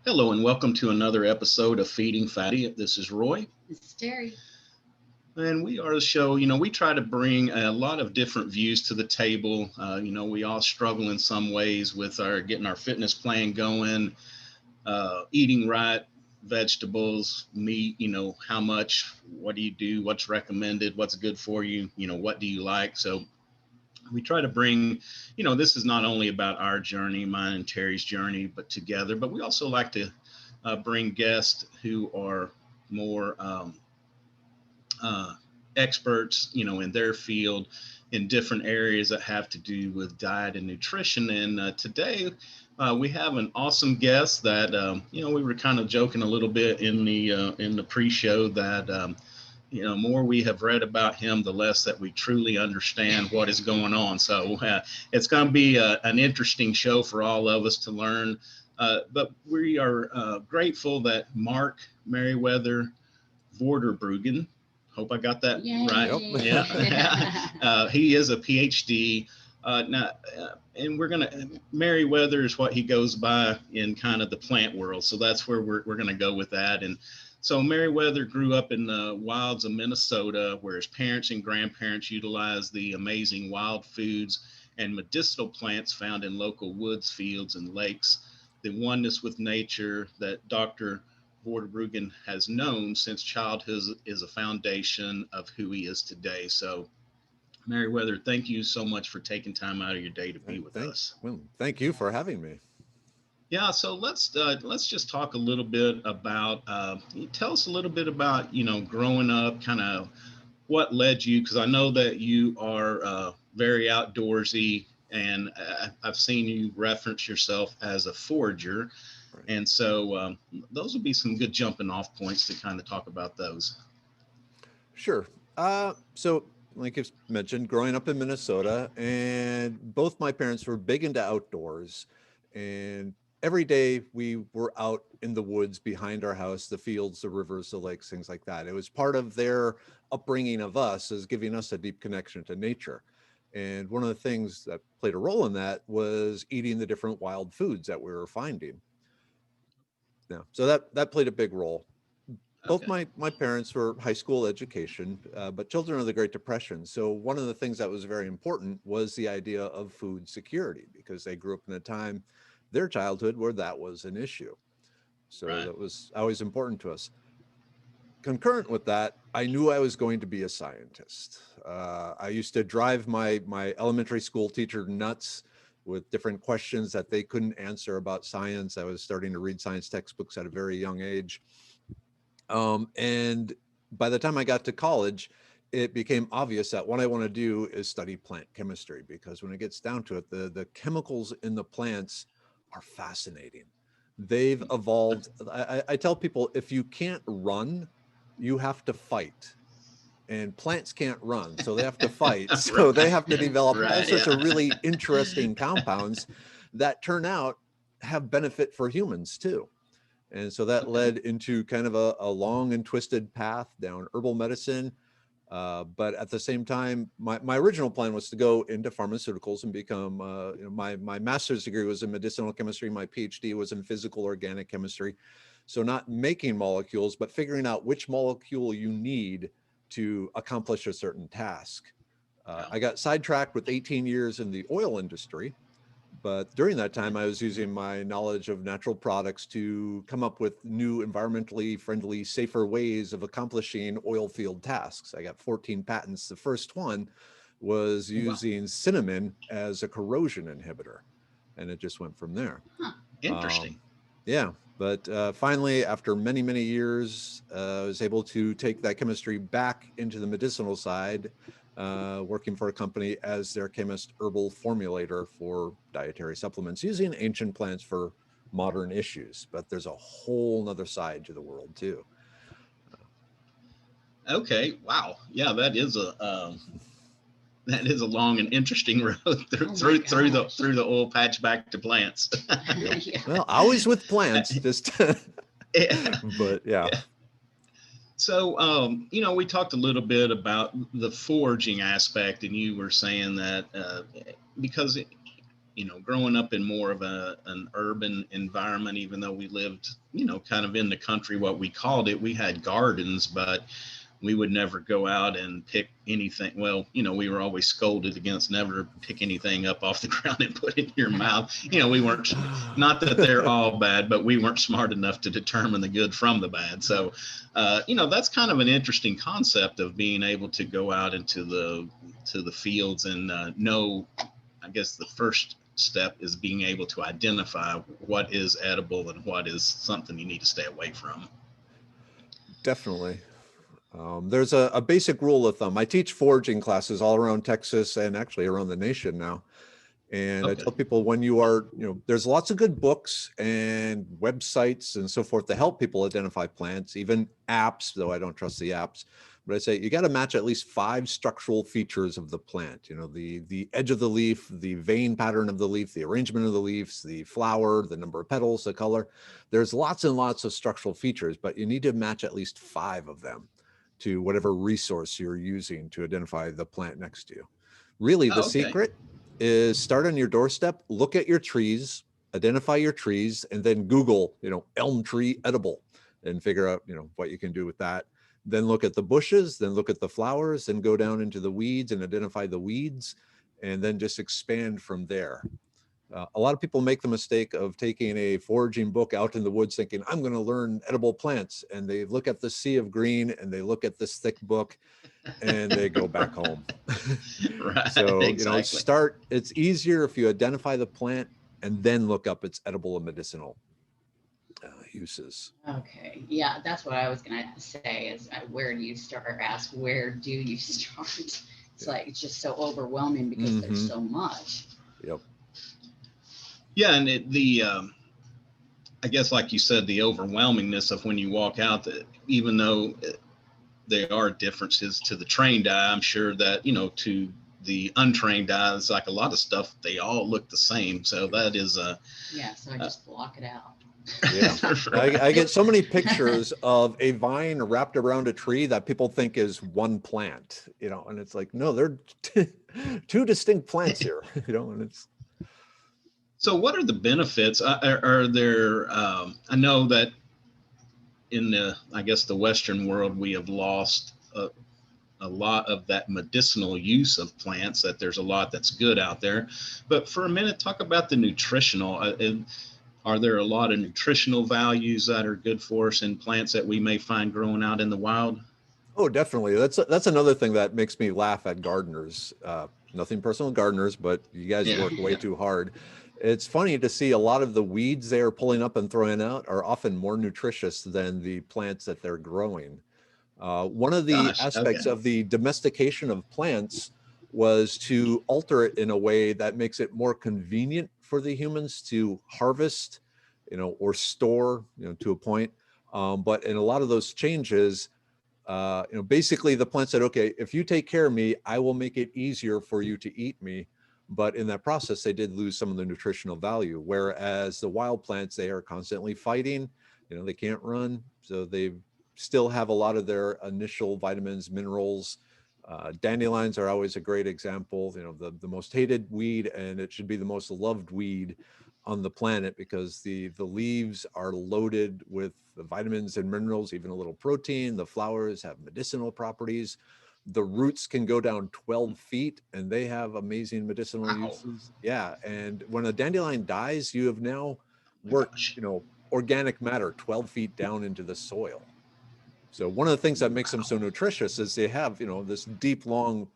Hello and welcome to another episode of Feeding Fatty. This is Roy. This is Terry. And we are a show, we try to bring a lot of different views to the table. We all struggle in some ways with our getting our fitness plan going, eating right, vegetables, meat, how much, what do you do, what's recommended, what's good for you, what do you like. So we try to bring, this is not only about our journey, mine and Terry's journey, but together, but we also like to bring guests who are more uh, experts, in their field in different areas that have to do with diet and nutrition. And today we have an awesome guest that, we were kind of joking a little bit in the pre-show that, more we have read about him, the less that we truly understand what is going on. So it's going to be an interesting show for all of us to learn. But we are grateful that Mark Merriweather Vorderbruggen, hope I got that Yay. right. Yep. Yeah. He is a PhD. And we're going to, Merriweather is what he goes by in kind of the plant world. So that's where we're going to go with that. And so Merriweather grew up in the wilds of Minnesota, where his parents and grandparents utilized the amazing wild foods and medicinal plants found in local woods, fields, and lakes. The oneness with nature that Dr. Vorderbruggen has known since childhood is a foundation of who he is today. So, Merriweather, thank you so much for taking time out of your day to be with us. Well, thank you for having me. Yeah, so let's just talk a little bit about. Tell us a little bit about growing up, kind of what led you, because I know that you are very outdoorsy, and I've seen you reference yourself as a forager, Right. and so those would be some good jumping off points to kind of talk about those. Sure. So, like you mentioned, growing up in Minnesota, and both my parents were big into outdoors, and every day we were out in the woods behind our house, the fields, the rivers, the lakes, things like that. It was part of their upbringing of us, as giving us a deep connection to nature. And one of the things that played a role in that was eating the different wild foods that we were finding. Yeah, so that played a big role. Both Okay. my parents were high school education, but children of the Great Depression. So one of the things that was very important was the idea of food security, because they grew up in a time, their childhood, where that was an issue. So Right. that was always important to us. Concurrent with that, I knew I was going to be a scientist. I used to drive my elementary school teacher nuts with different questions that they couldn't answer about science. I was starting to read science textbooks at a very young age. And by the time I got to college, it became obvious that what I want to do is study plant chemistry, because when it gets down to it, the chemicals in the plants are fascinating. They've evolved. I tell people, if you can't run, you have to fight. And plants can't run, so they have to fight. So they have to develop all Right. sorts of Yeah. really interesting compounds that turn out have benefit for humans too. And so that Okay. led into kind of a long and twisted path down herbal medicine. But at the same time, my original plan was to go into pharmaceuticals and become, my master's degree was in medicinal chemistry. My PhD was in physical organic chemistry. So not making molecules, but figuring out which molecule you need to accomplish a certain task. Yeah. I got sidetracked with 18 years in the oil industry. But during that Okay. time, I was using my knowledge of natural products to come up with new environmentally friendly, safer ways of accomplishing oil field tasks. I got 14 patents. The first one was Wow. using cinnamon as a corrosion inhibitor, and it just went from there. Huh. Interesting. Um, yeah, but finally, after many, many years, I was able to take that chemistry back into the medicinal side, working for a company as their chemist herbal formulator for dietary supplements, using ancient plants for modern issues. But there's a whole nother side to the world too. Okay. Wow. Yeah, that is a long and interesting road Oh my gosh. through the oil patch back to plants. Yep. Yeah. Well, always with plants, just, Yeah. but yeah. Yeah. So, we talked a little bit about the foraging aspect, and you were saying that because growing up in more of an urban environment, even though we lived, kind of in the country, what we called it, we had gardens, but we would never go out and pick anything. Well, we were always scolded against never pick anything up off the ground and put it in your mouth. We weren't, not that they're all bad, but we weren't smart enough to determine the good from the bad. So, that's kind of an interesting concept of being able to go out into the fields and know, I guess the first step is being able to identify what is edible and what is something you need to stay away from. Definitely. There's a basic rule of thumb. I teach foraging classes all around Texas and actually around the nation now. And I tell people when you are, there's lots of good books and websites and so forth to help people identify plants, even apps, though I don't trust the apps. But I say you got to match at least 5 structural features of the plant. The edge of the leaf, the vein pattern of the leaf, the arrangement of the leaves, the flower, the number of petals, the color. There's lots and lots of structural features, but you need to match at least 5 of them to whatever resource you're using to identify the plant next to you. Really, the secret is start on your doorstep, look at your trees, identify your trees, and then Google, elm tree edible and figure out, what you can do with that. Then look at the bushes, then look at the flowers, then go down into the weeds and identify the weeds, and then just expand from there. A lot of people make the mistake of taking a foraging book out in the woods thinking, I'm going to learn edible plants. And they look at the sea of green and they look at this thick book and they go back home. Right. So, Exactly. it's easier if you identify the plant and then look up its edible and medicinal uses. Okay. Yeah, that's what I was going to say is where do you start, or ask, where do you start? It's like, it's just so overwhelming because there's so much. Yep. Yeah. And I guess, like you said, the overwhelmingness of when you walk out, that even though there are differences to the trained eye, I'm sure that, to the untrained eye, it's like a lot of stuff, they all look the same. So that is so I just block it out. Yeah. Right. I get so many pictures of a vine wrapped around a tree that people think is one plant, and it's like, no, they're 2 distinct plants here, and it's. So what are the benefits? Are there, I know that in the Western world, we have lost a lot of that medicinal use of plants, that there's a lot that's good out there. But for a minute, talk about the nutritional. Are there a lot of nutritional values that are good for us in plants that we may find growing out in the wild? Oh, definitely. That's another thing that makes me laugh at gardeners. Nothing personal gardeners, but you guys work way too hard. It's funny to see a lot of the weeds they are pulling up and throwing out are often more nutritious than the plants that they're growing. One of the aspects of the domestication of plants was to alter it in a way that makes it more convenient for the humans to harvest, or store, to a point. But in a lot of those changes, basically the plant said, okay, if you take care of me, I will make it easier for you to eat me. But in that process, they did lose some of the nutritional value. Whereas the wild plants, they are constantly fighting, they can't run. So they still have a lot of their initial vitamins, minerals. Dandelions are always a great example, the most hated weed, and it should be the most loved weed on the planet because the leaves are loaded with the vitamins and minerals, even a little protein. The flowers have medicinal properties. The roots can go down 12 feet and they have amazing medicinal uses. Yeah. And when a dandelion dies, you have now worked, organic matter 12 feet down into the soil. So one of the things that makes them so nutritious is they have, this deep, long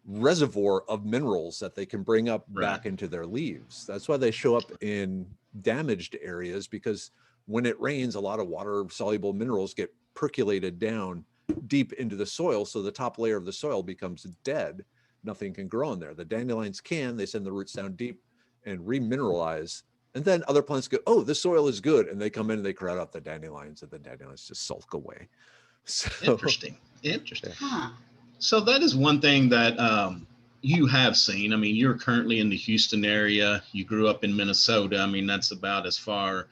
reservoir of minerals that they can bring up back into their leaves. That's why they show up in damaged areas, because when it rains, a lot of water soluble minerals get percolated down deep into the soil. So the top layer of the soil becomes dead. Nothing can grow in there. The dandelions can, they send the roots down deep and remineralize. And then other plants go, oh, this soil is good. And they come in and they crowd out the dandelions, and the dandelions just sulk away. So, Interesting. Huh. So that is one thing that you have seen. I mean, you're currently in the Houston area. You grew up in Minnesota. I mean, that's about as far,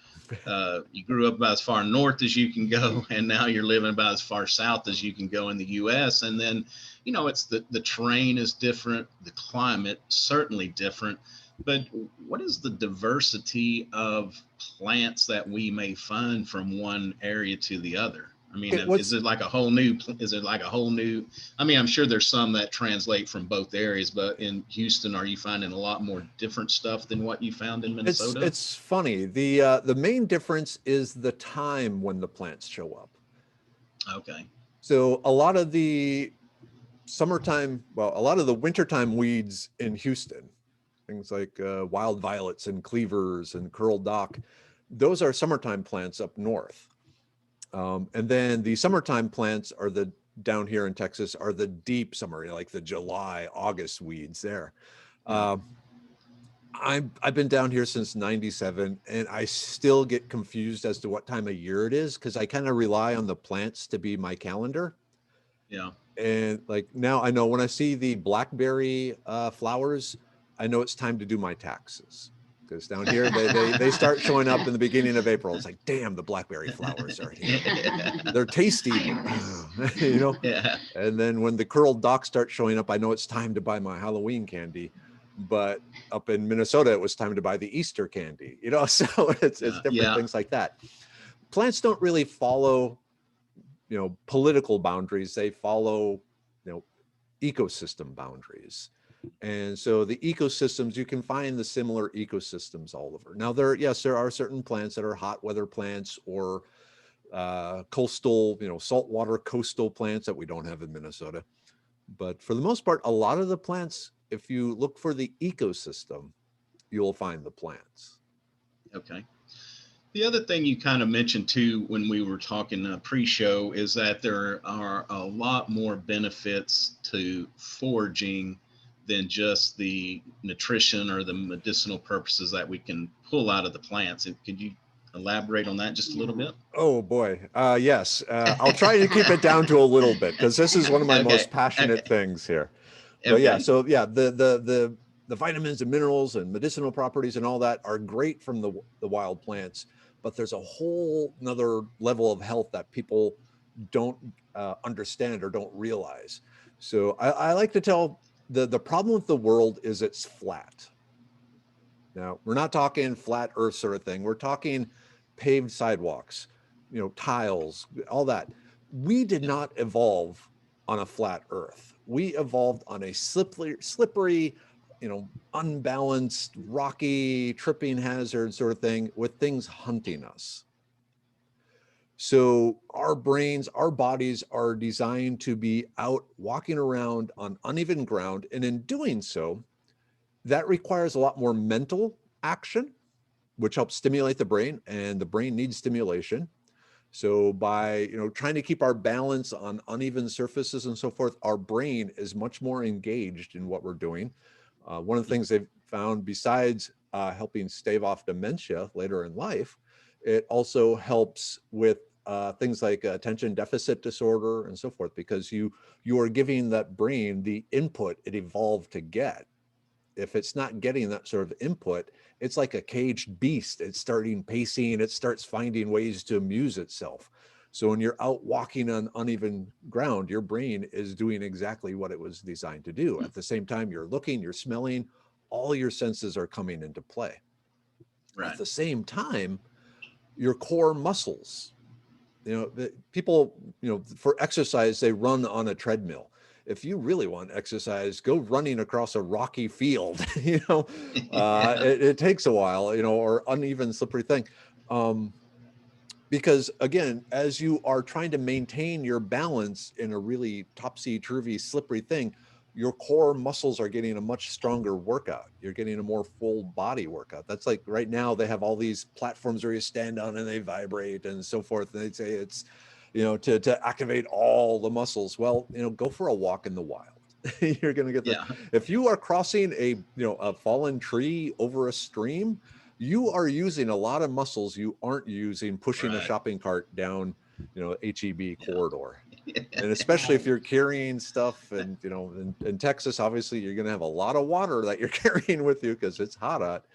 you grew up about as far north as you can go. And now you're living about as far south as you can go in the US. And then, it's the terrain is different. The climate certainly different. But what is the diversity of plants that we may find from one area to the other? I mean, is it like a whole new, I mean, I'm sure there's some that translate from both areas, but in Houston, are you finding a lot more different stuff than what you found in Minnesota? It's funny. The main difference is the time when the plants show up. Okay. So a lot of the summertime, well, a lot of the wintertime weeds in Houston, things like wild violets and cleavers and curled dock, those are summertime plants up north. And then the summertime plants are down here in Texas are the deep summer, like the July, August weeds there. Yeah. I've been down here since '97, and I still get confused as to what time of year it is because I kind of rely on the plants to be my calendar. Yeah. And like now I know when I see the blackberry flowers, I know it's time to do my taxes. Because down here they start showing up in the beginning of April. It's like, damn, the blackberry flowers are here. They're tasty, but, you know. Yeah. And then when the curled dock starts showing up, I know it's time to buy my Halloween candy. But up in Minnesota, it was time to buy the Easter candy. You know, so it's different things like that. Plants don't really follow, you know, political boundaries. They follow, you know, ecosystem boundaries. And so the ecosystems, you can find the similar ecosystems all over. Now there are certain plants that are hot weather plants or coastal, you know, saltwater coastal plants that we don't have in Minnesota. But for the most part, a lot of the plants, if you look for the ecosystem, you'll find the plants. Okay. The other thing you kind of mentioned too when we were talking pre-show is that there are a lot more benefits to foraging than just the nutrition or the medicinal purposes that we can pull out of the plants. Could you elaborate on that just a little bit? Oh boy, yes. I'll try to keep it down to a little bit because this is one of my most passionate things here. But yeah, so yeah, the vitamins and minerals and medicinal properties and all that are great from the wild plants, but there's a whole another level of health that people don't understand or don't realize. So I like to tell the problem with the world is it's flat. Now, we're not talking flat earth sort of thing. We're talking paved sidewalks, you know, tiles, all that. We did not evolve on a flat earth. We evolved on a slippery, you know, unbalanced, rocky, tripping hazard sort of thing with things hunting us. So our brains, our bodies are designed to be out walking around on uneven ground. And in doing so, that requires a lot more mental action, which helps stimulate the brain, and the brain needs stimulation. So by, you know, trying to keep our balance on uneven surfaces and so forth, our brain is much more engaged in what we're doing. One of the things they've found, besides helping stave off dementia later in life, it also helps with things like attention deficit disorder and so forth, because you are giving that brain the input it evolved to get. If it's not getting that sort of input, it's like a caged beast. It's starting pacing, it starts finding ways to amuse itself. So when you're out walking on uneven ground, your brain is doing exactly what it was designed to do. At the same time, you're looking, you're smelling, all your senses are coming into play. Right. At the same time, your core muscles, you know, people, you know, for exercise, they run on a treadmill. If you really want exercise, go running across a rocky field, you know, it takes a while, you know, or uneven, slippery thing. Because again, as you are trying to maintain your balance in a really topsy-turvy, slippery thing, your core muscles are getting a much stronger workout. You're getting a more full body workout. That's like right now they have all these platforms where you stand on and they vibrate and so forth. And they say it's, you know, to activate all the muscles. Well, you know, go for a walk in the wild. You're going to get that. If you are crossing a fallen tree over a stream, you are using a lot of muscles you aren't using pushing a shopping cart down, you know, HEB corridor. And especially if you're carrying stuff, and you know, in Texas, obviously you're going to have a lot of water that you're carrying with you because it's hot out.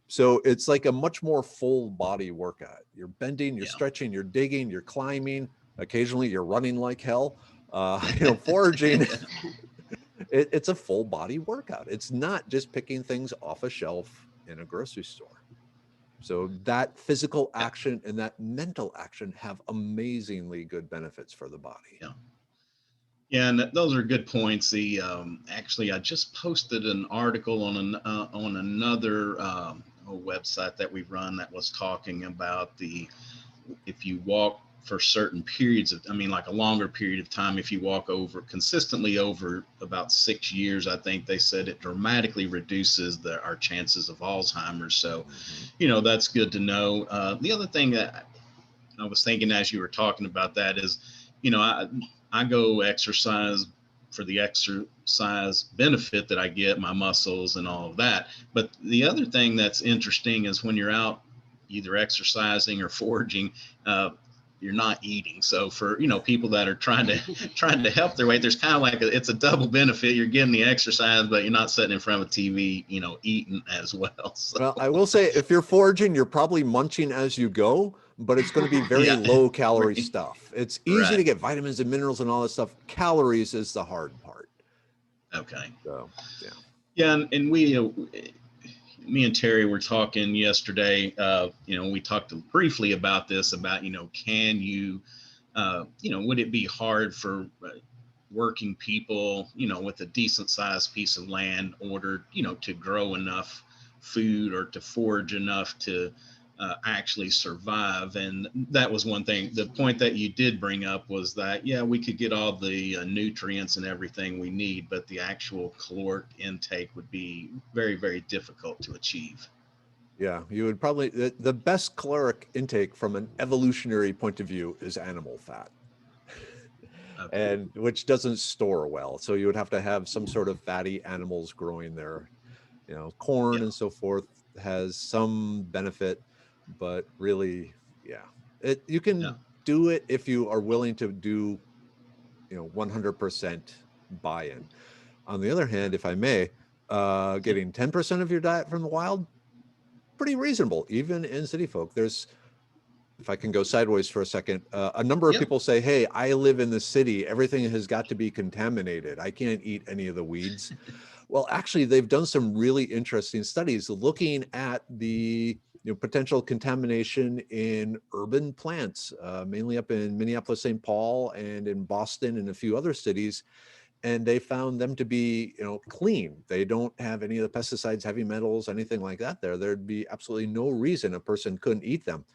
So it's like a much more full body workout. You're bending, you're stretching, you're digging, you're climbing. Occasionally you're running like hell. You know, foraging It's a full body workout. It's not just picking things off a shelf in a grocery store. So that physical action and that mental action have amazingly good benefits for the body. Yeah. Yeah, and those are good points. The actually, I just posted an article on another website that we run that was talking about if you walk for certain periods of, I mean, like a longer period of time, if you walk consistently over about 6 years, I think they said it dramatically reduces our chances of Alzheimer's. So, that's good to know. The other thing that I was thinking as you were talking about that is, I go exercise for the exercise benefit that I get, my muscles and all of that. But the other thing that's interesting is when you're out either exercising or foraging, you're not eating. So for, people that are trying to help their weight, there's kind of like it's a double benefit. You're getting the exercise, but you're not sitting in front of a TV, eating as well. So. Well, I will say if you're foraging, you're probably munching as you go, but it's going to be very low calorie stuff. It's easy to get vitamins and minerals and all that stuff. Calories is the hard part. Okay. So, yeah. Yeah. And me and Terry were talking yesterday, we talked briefly about this, about, can you, would it be hard for working people, with a decent sized piece of land order, to grow enough food or to forage enough to actually survive? And that was one thing. The point that you did bring up was that, we could get all the nutrients and everything we need, but the actual caloric intake would be very, very difficult to achieve. Yeah, you would probably, the best caloric intake from an evolutionary point of view is animal fat. Okay. And which doesn't store well. So you would have to have some sort of fatty animals growing there. Corn and so forth has some benefit, but really, you can do it if you are willing to do, 100% buy-in. On the other hand, if I may, getting 10% of your diet from the wild, pretty reasonable, even in city folk. There's, if I can go sideways for a second, a number of people say, hey, I live in the city. Everything has got to be contaminated. I can't eat any of the weeds. Well, actually, they've done some really interesting studies looking at the potential contamination in urban plants, mainly up in Minneapolis, St. Paul, and in Boston and a few other cities. And they found them to be, clean. They don't have any of the pesticides, heavy metals, anything like that there. There'd be absolutely no reason a person couldn't eat them.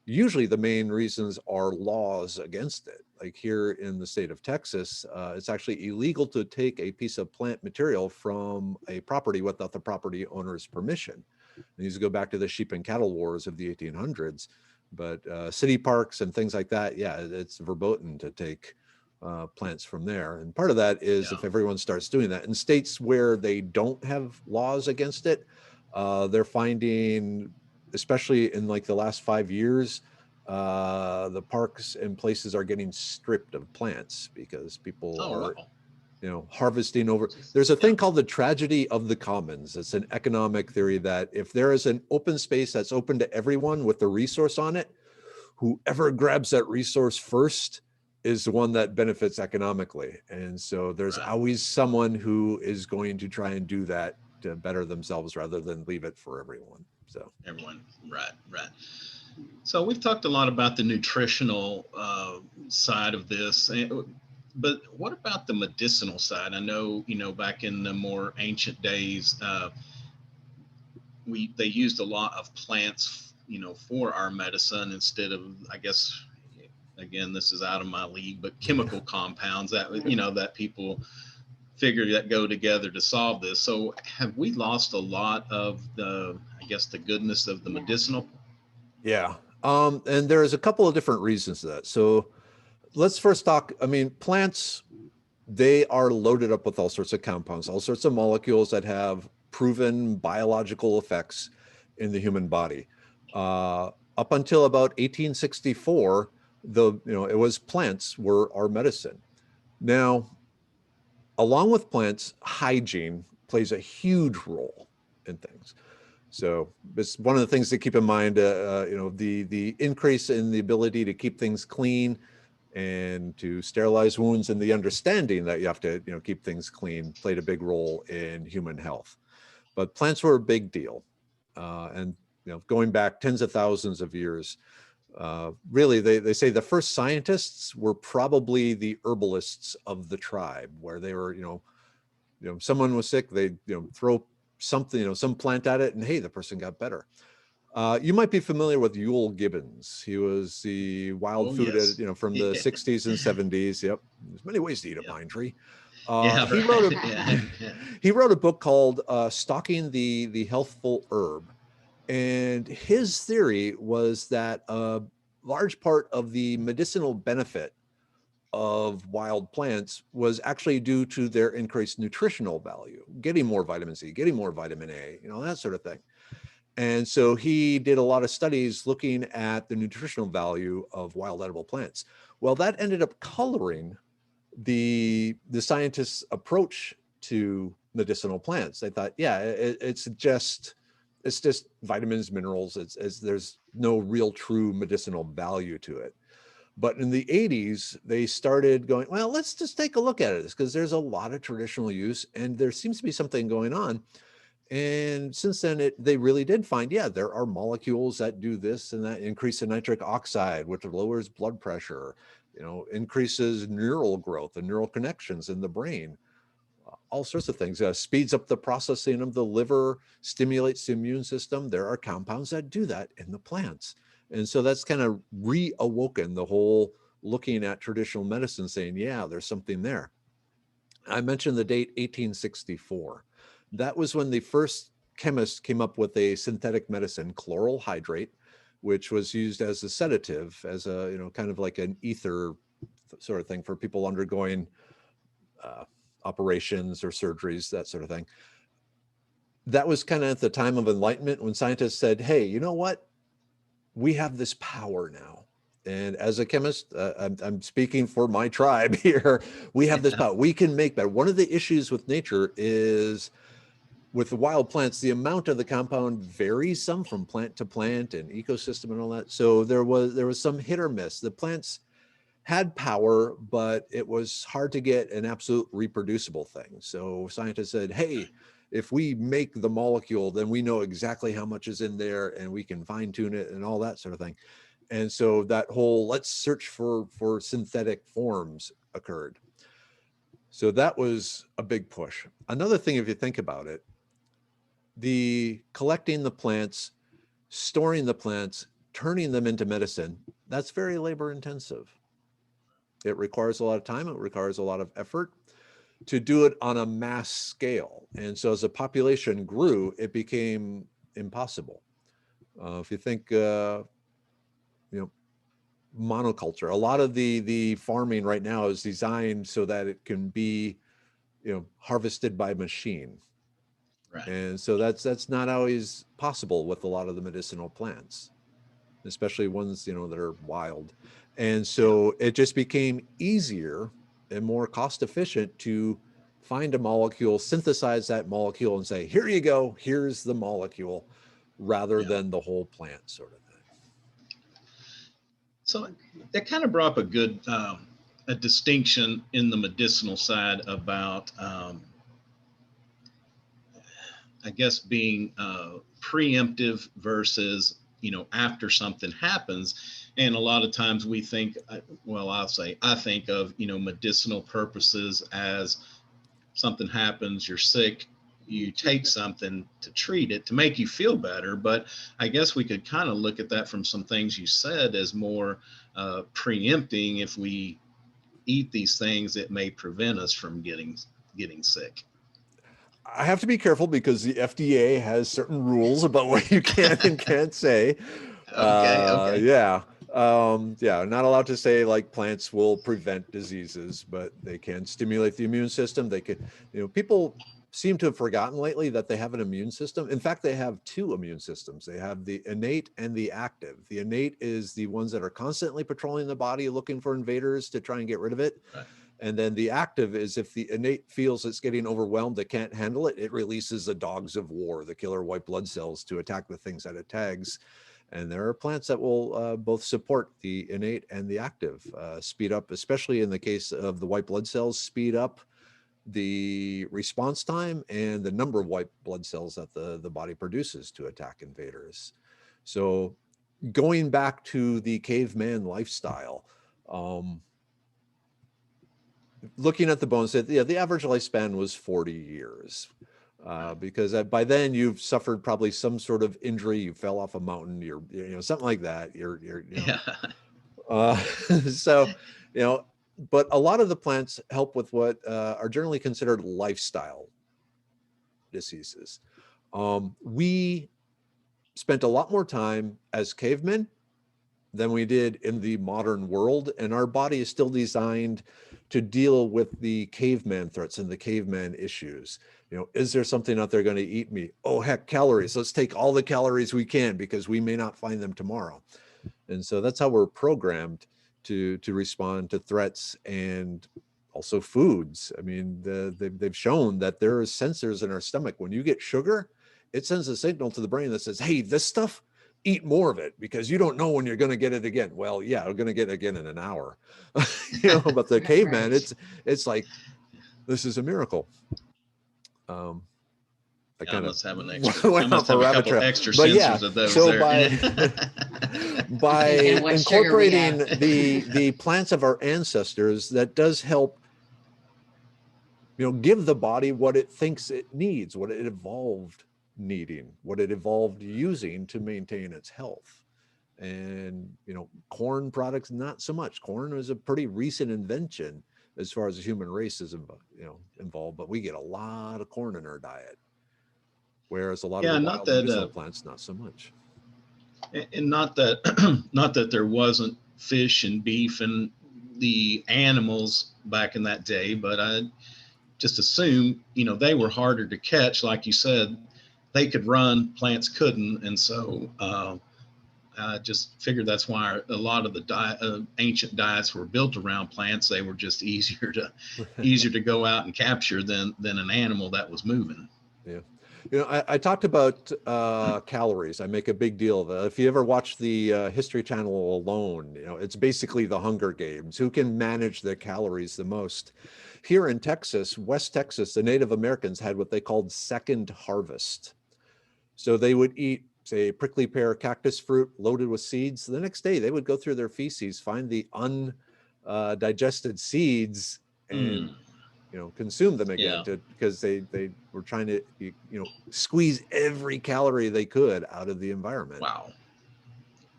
Usually the main reasons are laws against it. Like here in the state of Texas, it's actually illegal to take a piece of plant material from a property without the property owner's permission. And these go back to the sheep and cattle wars of the 1800s. But city parks and things like that, it's verboten to take plants from there. And part of that is if everyone starts doing that. In states where they don't have laws against it, they're finding, especially in like the last 5 years, the parks and places are getting stripped of plants because people are, harvesting over. There's a thing called the tragedy of the commons. It's an economic theory that if there is an open space that's open to everyone with the resource on it, whoever grabs that resource first is the one that benefits economically. And so there's always someone who is going to try and do that to better themselves rather than leave it for everyone. So everyone, right. So we've talked a lot about the nutritional side of this, but what about the medicinal side? I know, back in the more ancient days, they used a lot of plants, for our medicine instead of, I guess, again, this is out of my league, but chemical compounds that, that people figure that go together to solve this. So have we lost a lot of the goodness of the medicinal? Yeah. And there's a couple of different reasons to that. So let's first talk, plants, they are loaded up with all sorts of compounds, all sorts of molecules that have proven biological effects in the human body. Up until about 1864, it was plants were our medicine. Now, along with plants, hygiene plays a huge role in things. So it's one of the things to keep in mind, the increase in the ability to keep things clean and to sterilize wounds, and the understanding that you have to, keep things clean played a big role in human health. But plants were a big deal. And, going back tens of thousands of years, really, they say the first scientists were probably the herbalists of the tribe, where they were, someone was sick, they, throw something, some plant at it, and hey, the person got better. You might be familiar with Yule Gibbons. He was the wild food, yes. from the 60s and 70s. Yep. There's many ways to eat a Yep. pine tree. Yeah, He right. wrote a Yeah, yeah. he wrote a book called Stalking the Healthful Herb. And his theory was that a large part of the medicinal benefit of wild plants was actually due to their increased nutritional value, getting more vitamin C, getting more vitamin A, that sort of thing. And so he did a lot of studies looking at the nutritional value of wild edible plants. Well, that ended up coloring the scientists' approach to medicinal plants. They thought, yeah, it's just vitamins, minerals. It's there's no real true medicinal value to it. But in the 80s, they started going, well, let's just take a look at it, because there's a lot of traditional use and there seems to be something going on. And since then, they really did find, yeah, there are molecules that do this and that, increase in nitric oxide, which lowers blood pressure, increases neural growth and neural connections in the brain, all sorts of things, speeds up the processing of the liver, stimulates the immune system. There are compounds that do that in the plants. And so that's kind of reawoken the whole looking at traditional medicine, saying, yeah, there's something there. I mentioned the date 1864. That was when the first chemist came up with a synthetic medicine, chloral hydrate, which was used as a sedative, as a, kind of like an ether sort of thing for people undergoing operations or surgeries, that sort of thing. That was kind of at the time of enlightenment, when scientists said, hey, you know what? We have this power now. And as a chemist, I'm speaking for my tribe here. We have this power. We can make better. One of the issues with nature is, with the wild plants, the amount of the compound varies some from plant to plant and ecosystem and all that. So there was some hit or miss. The plants had power, but it was hard to get an absolute reproducible thing. So scientists said, hey, if we make the molecule, then we know exactly how much is in there and we can fine tune it and all that sort of thing. And so that whole let's search for synthetic forms occurred. So that was a big push. Another thing, if you think about it, the collecting the plants, storing the plants, turning them into medicine, that's very labor intensive. It requires a lot of time. It requires a lot of effort to do it on a mass scale. And so as the population grew, it became impossible. If you think, monoculture, a lot of the farming right now is designed so that it can be, harvested by machine. Right. And so that's not always possible with a lot of the medicinal plants, especially ones, that are wild. And so it just became easier and more cost efficient to find a molecule, synthesize that molecule and say, here you go, here's the molecule, rather than the whole plant sort of thing. So that kind of brought up a good a distinction in the medicinal side about I guess being preemptive versus, after something happens. And a lot of times we think, well, I think of, medicinal purposes as something happens, you're sick, you take something to treat it to make you feel better. But I guess we could kind of look at that from some things you said as more preempting. If we eat these things, it may prevent us from getting sick. I have to be careful because the FDA has certain rules about what you can and can't say. Okay. Yeah. Not allowed to say like plants will prevent diseases, but they can stimulate the immune system. They could, people seem to have forgotten lately that they have an immune system. In fact, they have two immune systems. They have the innate and the active. The innate is the ones that are constantly patrolling the body, looking for invaders to try and get rid of it. Right. And then the active is, if the innate feels it's getting overwhelmed, it can't handle it, it releases the dogs of war, the killer white blood cells, to attack the things that it tags. And there are plants that will both support the innate and the active, speed up, especially in the case of the white blood cells, speed up the response time and the number of white blood cells that the body produces to attack invaders. So going back to the caveman lifestyle, looking at the bones, the average lifespan was 40 years. Because by then you've suffered probably some sort of injury, you fell off a mountain, something like that. So, but a lot of the plants help with what are generally considered lifestyle diseases. We spent a lot more time as cavemen than we did in the modern world, and our body is still designed to deal with the caveman threats and the caveman issues. Is there something out there going to eat me? Oh, heck, calories. Let's take all the calories we can because we may not find them tomorrow. And so that's how we're programmed to respond to threats and also foods. I mean, they've shown that there are sensors in our stomach. When you get sugar, it sends a signal to the brain that says, hey, this stuff, eat more of it because you don't know when you're going to get it again. Well, yeah, we're going to get it again in an hour. But the caveman, Right. it's like, this is a miracle. I must have an extra. went I must off have a a rabbit couple trail. extra But sensors yeah, of those so there. by And what sugar we have. incorporating the plants of our ancestors, that does help, give the body what it thinks it needs, what it evolved needing, what it evolved using to maintain its health. And corn products, not so much. Corn was a pretty recent invention as far as the human race is involved, but we get a lot of corn in our diet, whereas a lot of the not wild that, medicinal plants, not so much. and not that, not that there wasn't fish and beef and the animals back in that day, but I just assume, they were harder to catch. Like you said, they could run, plants couldn't. And so I just figured that's why a lot of the ancient diets were built around plants. They were just easier to go out and capture than an animal that was moving. Yeah. I talked about calories. I make a big deal of it. If you ever watch the History Channel alone, it's basically the Hunger Games. Who can manage their calories the most? Here in Texas, West Texas, the Native Americans had what they called second harvest. So they would eat, say, a prickly pear cactus fruit loaded with seeds. The next day, they would go through their feces, find the undigested seeds, and consume them again, because they were trying to squeeze every calorie they could out of the environment. Wow.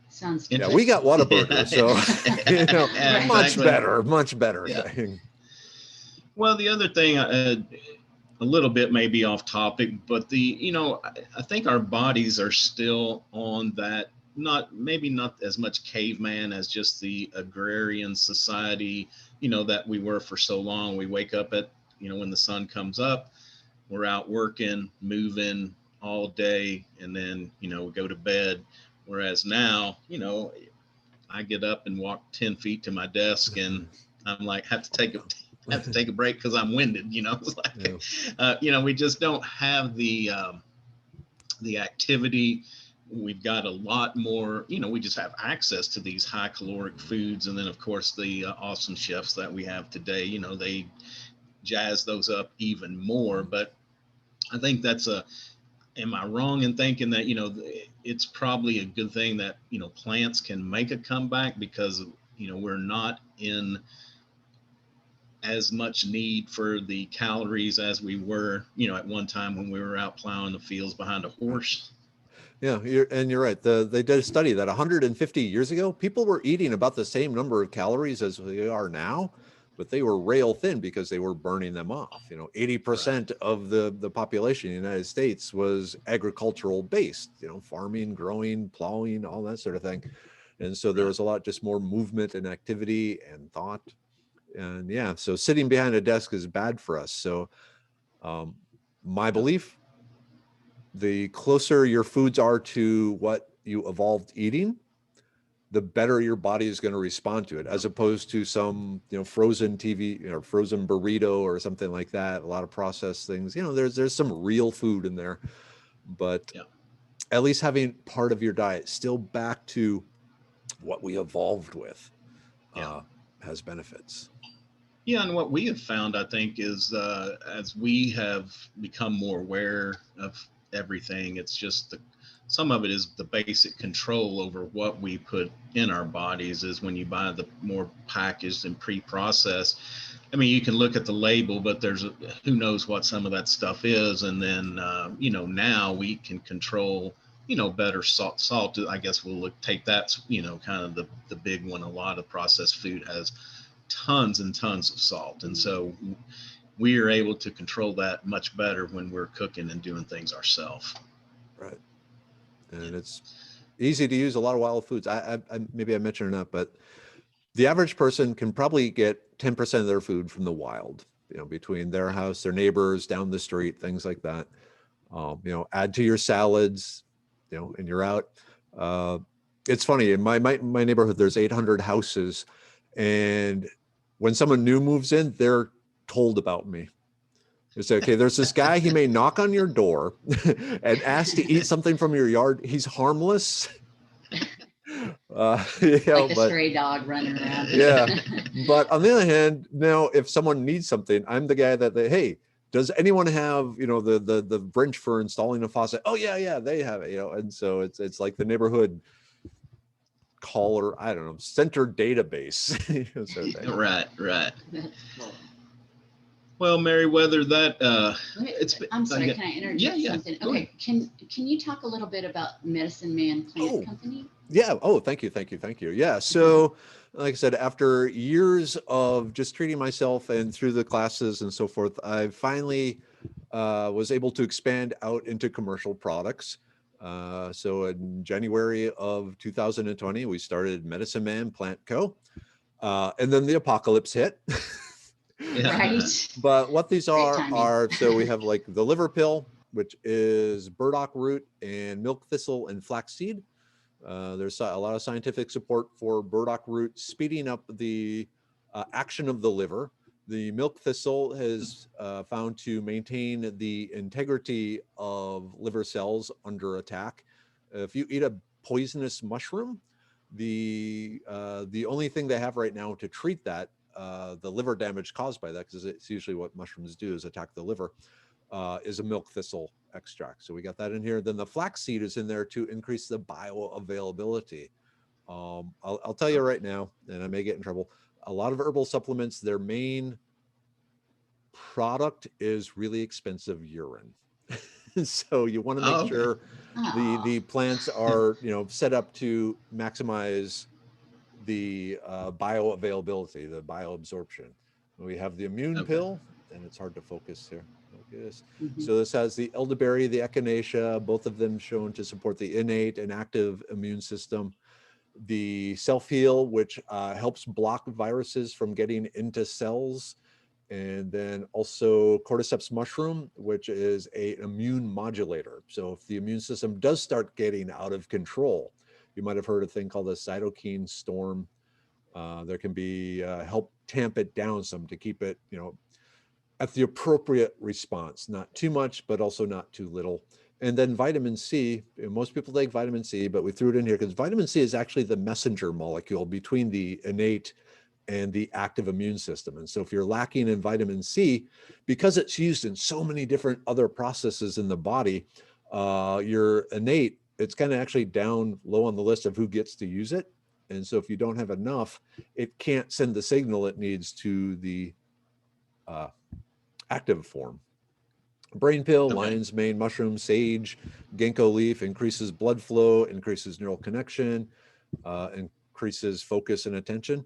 Sounds yeah, we got Whataburger, so Yeah, much better Yeah. thing. Well, the other thing, a little bit maybe off topic, but I think our bodies are still on that, maybe not as much caveman as just the agrarian society, that we were for so long. We wake up at, when the sun comes up, we're out working, moving all day, and then, we go to bed. Whereas now, I get up and walk 10 feet to my desk, and I'm like, have to take a break because I'm winded. It's like, we just don't have the activity. We've got a lot more, we just have access to these high caloric foods. And then of course the awesome chefs that we have today, they jazz those up even more. But I think am I wrong in thinking that, it's probably a good thing that, plants can make a comeback because, we're not in as much need for the calories as we were, at one time when we were out plowing the fields behind a horse. Yeah, you're right. They did a study that 150 years ago, people were eating about the same number of calories as they are now, but they were rail thin because they were burning them off. 80% of the population in the United States was agricultural based, farming, growing, plowing, all that sort of thing. And so there was a lot just more movement and activity and thought. And yeah, so sitting behind a desk is bad for us. So my belief, the closer your foods are to what you evolved eating, the better your body is going to respond to it, as opposed to some, frozen TV, frozen burrito or something like that. A lot of processed things, there's some real food in there, but at least having part of your diet still back to what we evolved with has benefits. Yeah, and what we have found, I think, is as we have become more aware of everything, it's just some of it is the basic control over what we put in our bodies. Is when you buy the more packaged and pre-processed, I mean, you can look at the label, but who knows what some of that stuff is. And then, now we can control, better salt. I guess we'll take that, kind of the big one. A lot of processed food has tons and tons of salt. And so we are able to control that much better when we're cooking and doing things ourselves. Right. And it's easy to use a lot of wild foods. I maybe I mentioned or not, but the average person can probably get 10% of their food from the wild, between their house, their neighbors, down the street, things like that. Add to your salads, and you're out. It's funny, in my neighborhood, there's 800 houses. And when someone new moves in, they're told about me. It's okay. There's this guy, he may knock on your door and ask to eat something from your yard. He's harmless. Like a stray dog running around. Yeah. But on the other hand, now if someone needs something, I'm the guy that hey, does anyone have, the wrench for installing a faucet? Oh yeah, they have it, and so it's like the neighborhood caller, I don't know, center database. Right. That's cool. Well, Merryweather, I'm sorry, can I interject something? Okay, can you talk a little bit about Medicineman Plant Company? Yeah. Oh, thank you. Yeah. So, like I said, after years of just treating myself and through the classes and so forth, I finally was able to expand out into commercial products. So in January of 2020, we started Medicineman Plant Co. And then the apocalypse hit. Right. But what these are, so we have like the liver pill, which is burdock root and milk thistle and flaxseed. There's a lot of scientific support for burdock root speeding up the action of the liver. The milk thistle has found to maintain the integrity of liver cells under attack. If you eat a poisonous mushroom, the only thing they have right now to treat that, the liver damage caused by that, because it's usually what mushrooms do is attack the liver, is a milk thistle extract. So we got that in here. Then the flaxseed is in there to increase the bioavailability. I'll tell you right now, and I may get in trouble, a lot of herbal supplements, their main product is really expensive urine. So you want to make sure the plants are, set up to maximize the bioavailability, the bioabsorption. We have the immune pill, and it's hard to focus here. So this has the elderberry, the echinacea, both of them shown to support the innate and active immune system. The self-heal, which helps block viruses from getting into cells. And then also cordyceps mushroom, which is an immune modulator. So if the immune system does start getting out of control, you might have heard a thing called the cytokine storm. There can be help tamp it down some to keep it, at the appropriate response, not too much, but also not too little. And then vitamin C, most people take vitamin C, but we threw it in here because vitamin C is actually the messenger molecule between the innate and the active immune system. And so if you're lacking in vitamin C, because it's used in so many different other processes in the body, your innate, it's kind of actually down low on the list of who gets to use it. And so if you don't have enough, it can't send the signal it needs to the active form. Brain pill, lion's mane mushroom, sage, ginkgo leaf increases blood flow, increases neural connection, increases focus and attention.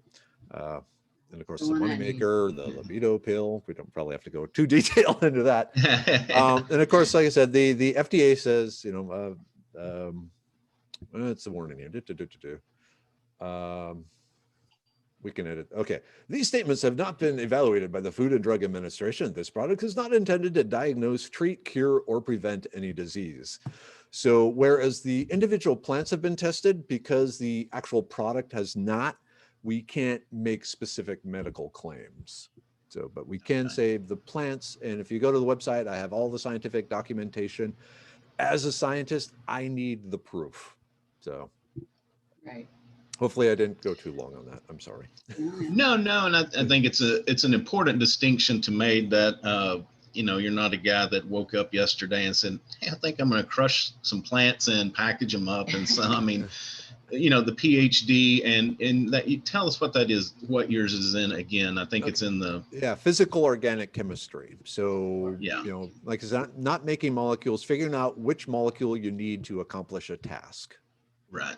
And of course, the moneymaker, the libido pill. We don't probably have to go too detailed into that. And of course, like I said, the FDA says, it's the warning here. We can edit. Okay. These statements have not been evaluated by the Food and Drug Administration. This product is not intended to diagnose, treat, cure, or prevent any disease. So whereas the individual plants have been tested, because the actual product has not, we can't make specific medical claims. So, but we can say the plants, and if you go to the website, I have all the scientific documentation. as a scientist, I need the proof. So Right. hopefully I didn't go too long on that. I'm sorry. No, no, and I think it's an important distinction to make that you know, you're not a guy that woke up yesterday and said, hey, I think I'm going to crush some plants and package them up. And so, I mean, you know, the PhD and that, you tell us what that is, what yours is in again. I think it's in the physical organic chemistry. So yeah, you know, like it's not making molecules, figuring out which molecule you need to accomplish a task. right.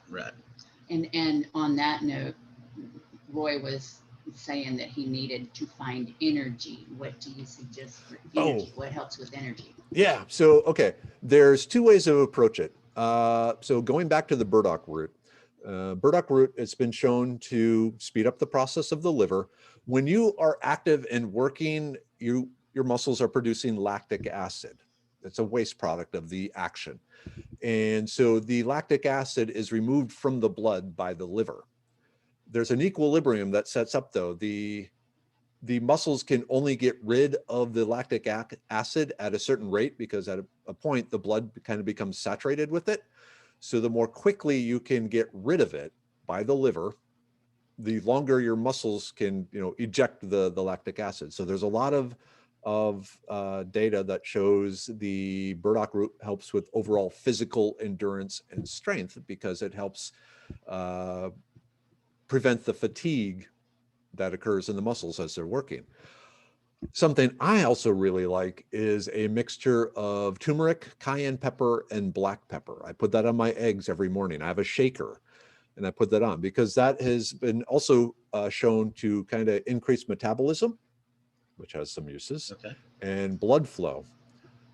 And on that note, Roy was saying that he needed to find energy. What do you suggest for energy? What helps with energy? Yeah. So, okay, there's two ways to approach it. So going back to the burdock root, it's been shown to speed up the process of the liver. When you are active and working, your muscles are producing lactic acid. It's a waste product of the action. And so the lactic acid is removed from the blood by the liver. There's an equilibrium that sets up though. The muscles can only get rid of the lactic acid at a certain rate, because at a point the blood kind of becomes saturated with it. So the more quickly you can get rid of it by the liver, the longer your muscles can, you know, eject the lactic acid. So there's a lot of data that shows the burdock root helps with overall physical endurance and strength, because it helps prevent the fatigue that occurs in the muscles as they're working. Something I also really like is a mixture of turmeric, cayenne pepper, and black pepper. I put that on my eggs every morning. I have a shaker and I put that on because that has been also shown to kind of increase metabolism, which has some uses, and blood flow.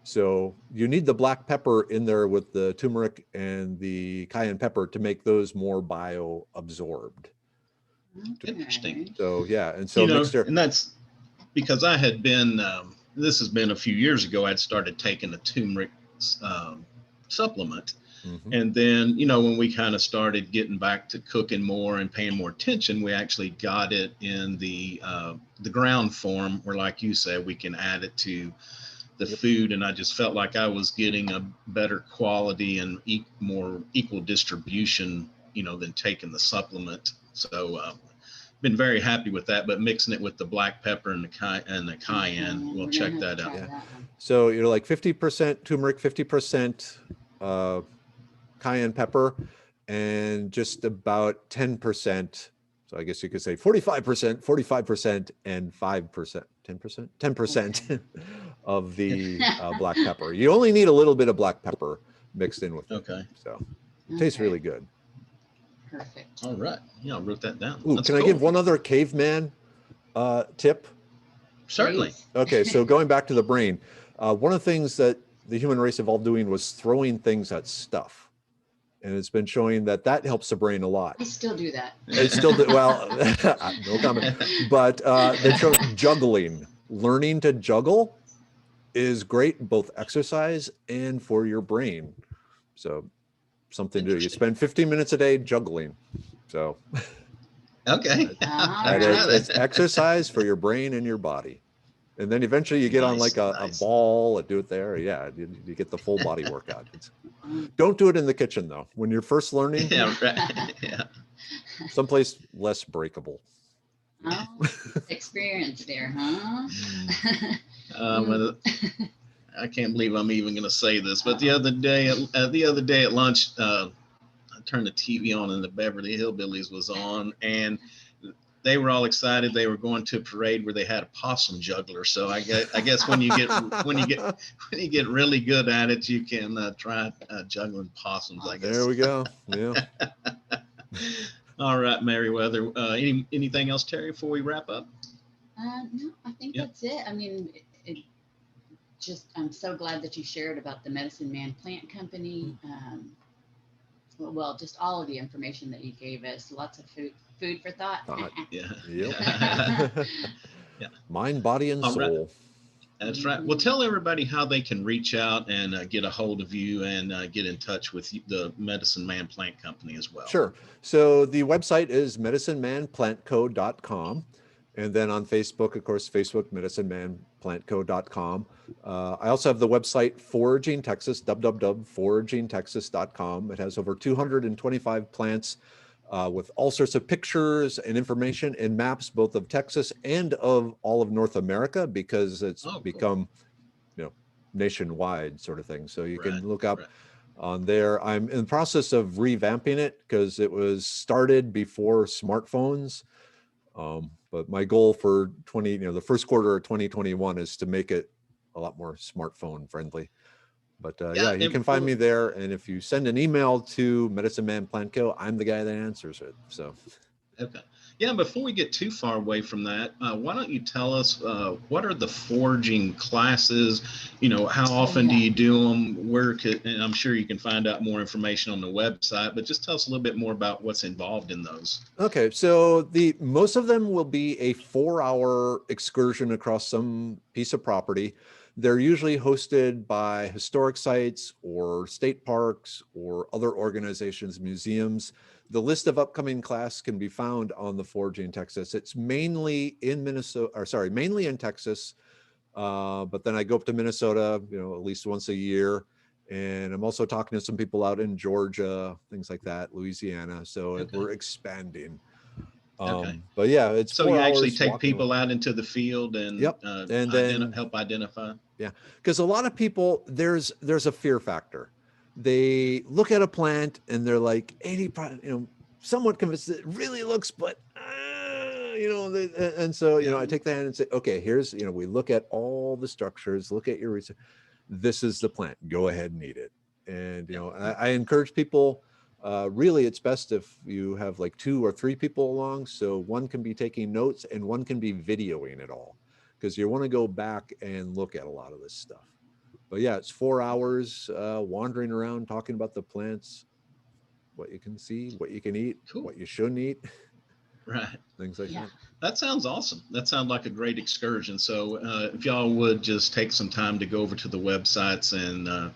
So you need the black pepper in there with the turmeric and the cayenne pepper to make those more bioabsorbed. Interesting. So yeah, and so you know, mixture, and that's because I had been. This has been a few years ago. I'd started taking a turmeric supplement, and then, you know, when we kind of started getting back to cooking more and paying more attention, we actually got it in the ground form, where, like you said, we can add it to the food, and I just felt like I was getting a better quality and more equal distribution, you know, than taking the supplement. So been very happy with that, but mixing it with the black pepper and the cayenne, we'll check that out. That so you're like 50% turmeric, 50% cayenne pepper, and just about 10%. So I guess you could say 45%, and 5%, 10% of the black pepper. You only need a little bit of black pepper mixed in with it. So it tastes really good. Perfect. All right. Yeah, I wrote that down. Ooh, can I give one other caveman tip? Certainly. Okay, so going back to the brain, one of the things that the human race evolved doing was throwing things at stuff. And it's been showing that that helps the brain a lot. I still do that. It still do, well, no comment. But they're showing juggling. Learning to juggle is great, both exercise and for your brain. So something to do. You spend 15 minutes a day juggling. So okay. It's exercise for your brain and your body. And then eventually you get on like a ball and do it there. Yeah, you get the full body workout. Don't do it in the kitchen though. When you're first learning, someplace less breakable. Oh, experience there, huh? I can't believe I'm even going to say this, but the other day at lunch, I turned the TV on and the Beverly Hillbillies was on, and they were all excited. They were going to a parade where they had a possum juggler. So I guess when you get really good at it, you can try juggling possums. I guess. There we go. Yeah. All right, Merriweather. Anything else, Terry, before we wrap up? No, I think that's it. I mean, I'm so glad that you shared about the Medicineman Plant Company. Well, just all of the information that you gave us. Lots of food for thought. Yeah. Mind, body, and soul. Right. That's right. Well, tell everybody how they can reach out and get a hold of you and get in touch with the Medicineman Plant Company as well. Sure. So the website is medicinemanplantco.com. And then on Facebook, of course, Facebook, Medicineman medicinemanplantco.com. I also have the website Foraging Texas, www.foragingtexas.com. It has over 225 plants with all sorts of pictures and information and maps, both of Texas and of all of North America, because it's become, nationwide sort of thing. So you can look up on there. I'm in the process of revamping it because it was started before smartphones. But my goal for the first quarter of 2021 is to make it a lot more smartphone friendly. But you can find me there. And if you send an email to Medicineman Plant Co, I'm the guy that answers it. So. Okay. Yeah, before we get too far away from that, why don't you tell us what are the foraging classes? How often do you do them? And I'm sure you can find out more information on the website, but just tell us a little bit more about what's involved in those. Okay, so most of them will be a 4-hour excursion across some piece of property. They're usually hosted by historic sites or state parks or other organizations, museums. The list of upcoming class can be found on the Foraging Texas. It's mainly in mainly in Texas, but then I go up to Minnesota, at least once a year. And I'm also talking to some people out in Georgia, things like that, Louisiana. So we're expanding. But yeah, it's so 4 you hours actually take walking people out into the field and and then help identify. Yeah, because a lot of people, there's a fear factor. They look at a plant and they're like 80%, somewhat convinced it really looks, but and so I take the hand and say, okay, here's we look at all the structures, look at your research. This is the plant. Go ahead and eat it. And I encourage people. Really, it's best if you have like 2 or 3 people along, so one can be taking notes and one can be videoing it all, because you want to go back and look at a lot of this stuff. But yeah, it's 4 hours wandering around talking about the plants, what you can see, what you can eat, what you shouldn't eat. Right. Things like that. That sounds awesome. That sounds like a great excursion. So if y'all would just take some time to go over to the websites and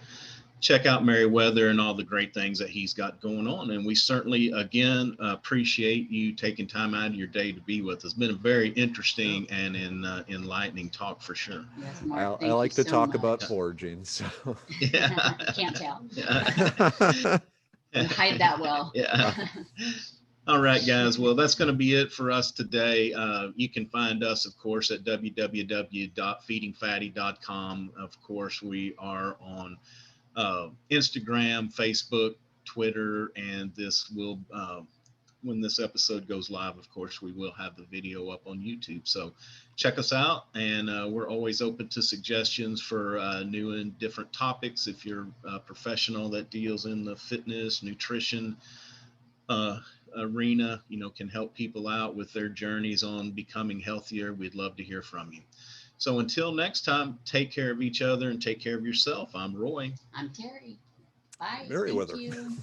check out Merriweather and all the great things that he's got going on. And we certainly, again, appreciate you taking time out of your day to be with us. It's been a very interesting and enlightening talk for sure. Yes, Mark, I like to talk about foraging. So yeah. Can't tell. Yeah. You hide that well. Yeah. All right, guys. Well, that's going to be it for us today. You can find us, of course, at www.feedingfatty.com. Of course, we are on Instagram, Facebook, Twitter, and this will, when this episode goes live, of course, we will have the video up on YouTube. So check us out, and we're always open to suggestions for new and different topics. If you're a professional that deals in the fitness, nutrition arena, can help people out with their journeys on becoming healthier, we'd love to hear from you. So until next time, take care of each other and take care of yourself. I'm Roy. I'm Terry. Bye. Merriweather. Thank you.